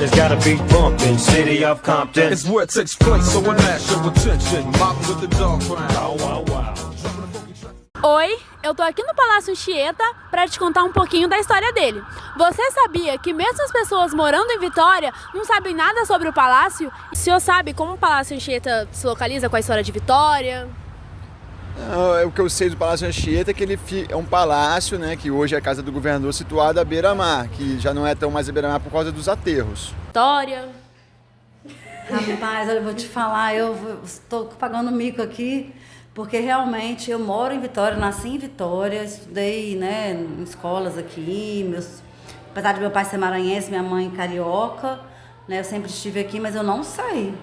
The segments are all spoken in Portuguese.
it's gotta be bumpin', city of Compton. It's where it takes place, so when that show attention, mobbing with the dog pound. Wow, wow, wow. Oi, eu tô aqui no Palácio Anchieta para te contar um pouquinho da história dele. Você sabia que mesmo as pessoas morando em Vitória não sabem nada sobre o palácio? O senhor sabe como o Palácio Anchieta se localiza com a história de Vitória? O que eu sei do Palácio Anchieta é que ele é um palácio, né, que hoje é a casa do governador, situado à beira-mar, que já não é tão mais à beira-mar por causa dos aterros. Vitória. Rapaz, eu vou te falar, eu estou pagando mico aqui, porque realmente eu moro em Vitória, nasci em Vitória, estudei, né, em escolas aqui, apesar de meu pai ser maranhense, minha mãe carioca, né, eu sempre estive aqui, mas eu não sei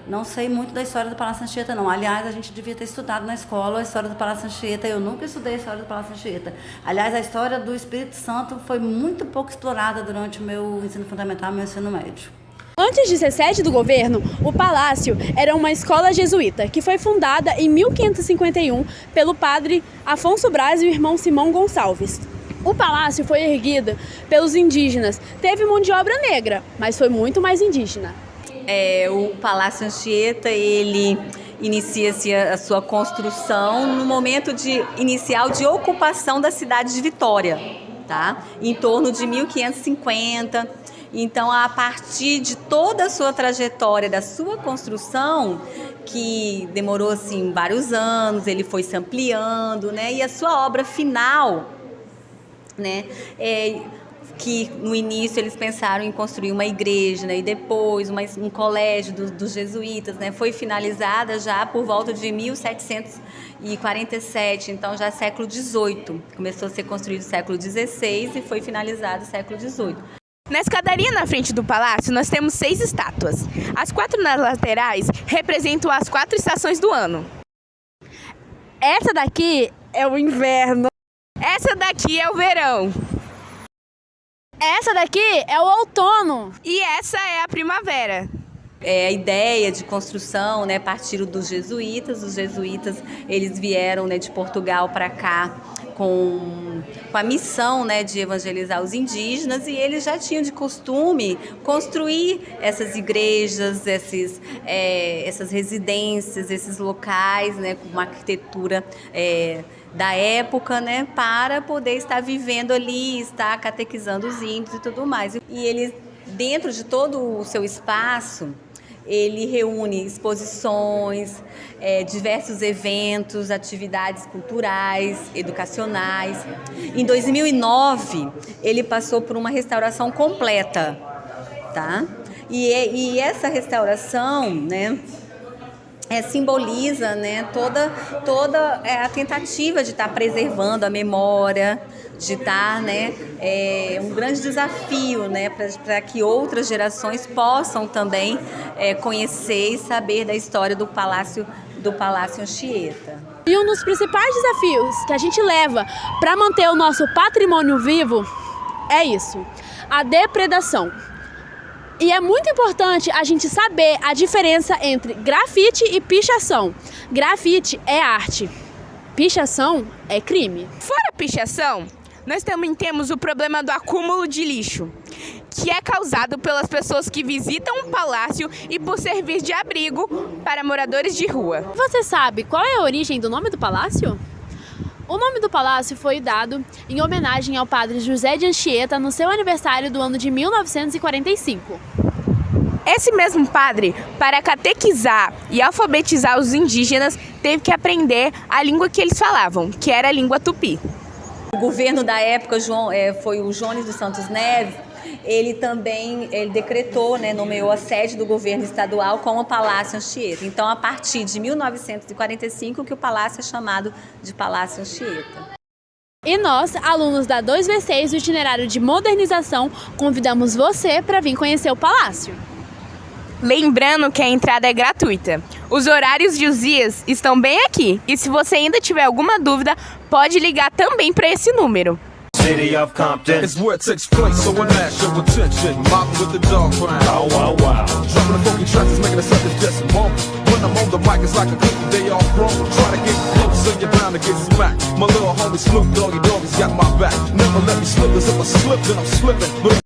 muito da história do Palácio Anchieta, não. Aliás, a gente devia ter estudado na escola a história do Palácio Anchieta, eu nunca estudei a história do Palácio Anchieta. Aliás, a história do Espírito Santo foi muito pouco explorada durante o meu ensino fundamental e meu ensino médio. Antes de ser sede do governo, o palácio era uma escola jesuíta que foi fundada em 1551 pelo padre Afonso Braz e o irmão Simão Gonçalves. O palácio foi erguido pelos indígenas. Teve mão de obra negra, mas foi muito mais indígena. O Palácio Anchieta, ele inicia-se a sua construção no momento inicial de ocupação da cidade de Vitória, tá? Em torno de 1550. Então, a partir de toda a sua trajetória, da sua construção, que demorou assim vários anos, ele foi se ampliando, né? E a sua obra final, né? Que no início eles pensaram em construir uma igreja, né? E depois um colégio dos jesuítas, né? Foi finalizada já por volta de 1747, então já século XVIII. Começou a ser construído no século XVI e foi finalizado no século XVIII. Na escadaria na frente do palácio, nós temos 6 estátuas. As 4 nas laterais representam as 4 estações do ano. Essa daqui é o inverno. Essa daqui é o verão. Essa daqui é o outono. E essa é a primavera. A ideia de construção, né, partiram dos jesuítas. Os jesuítas, eles vieram, né, de Portugal para cá com a missão, né, de evangelizar os indígenas, e eles já tinham de costume construir essas igrejas, essas residências, esses locais, né, com uma arquitetura da época, né, para poder estar vivendo ali, estar catequizando os índios e tudo mais. E eles, dentro de todo o seu espaço, ele reúne exposições, diversos eventos, atividades culturais, educacionais. Em 2009, ele passou por uma restauração completa, tá? E essa restauração, né, simboliza, né, toda a tentativa de estar preservando a memória, de estar, né, um grande desafio, né, para que outras gerações possam também conhecer e saber da história do Palácio Anchieta. E um dos principais desafios que a gente leva para manter o nosso patrimônio vivo é isso, a depredação. E é muito importante a gente saber a diferença entre grafite e pichação. Grafite é arte, pichação é crime. Fora a pichação, nós também temos o problema do acúmulo de lixo, que é causado pelas pessoas que visitam o palácio e por servir de abrigo para moradores de rua. Você sabe qual é a origem do nome do palácio? O nome do palácio foi dado em homenagem ao padre José de Anchieta no seu aniversário do ano de 1945. Esse mesmo padre, para catequizar e alfabetizar os indígenas, teve que aprender a língua que eles falavam, que era a língua tupi. O governo da época foi o Jones dos Santos Neves. Ele decretou, né, nomeou a sede do governo estadual como Palácio Anchieta. Então, a partir de 1945, que o palácio é chamado de Palácio Anchieta. E nós, alunos da 2V6 do itinerário de modernização, convidamos você para vir conhecer o palácio. Lembrando que a entrada é gratuita. Os horários e os dias estão bem aqui. E se você ainda tiver alguma dúvida, pode ligar também para esse número. City of Compton. It's where it takes place, so when that show attention, mobbing with the dog pound. Wow, wow, wow. Dropping the funky tracks is making the suckers just mumble. When I'm on the mic, it's like a cookie, they all crumble. Try to get close, so you're bound to get smacked. My little homie Snoop Doggy Doggy's got my back. Never let me slip, 'cause if I slip, then I'm slipping.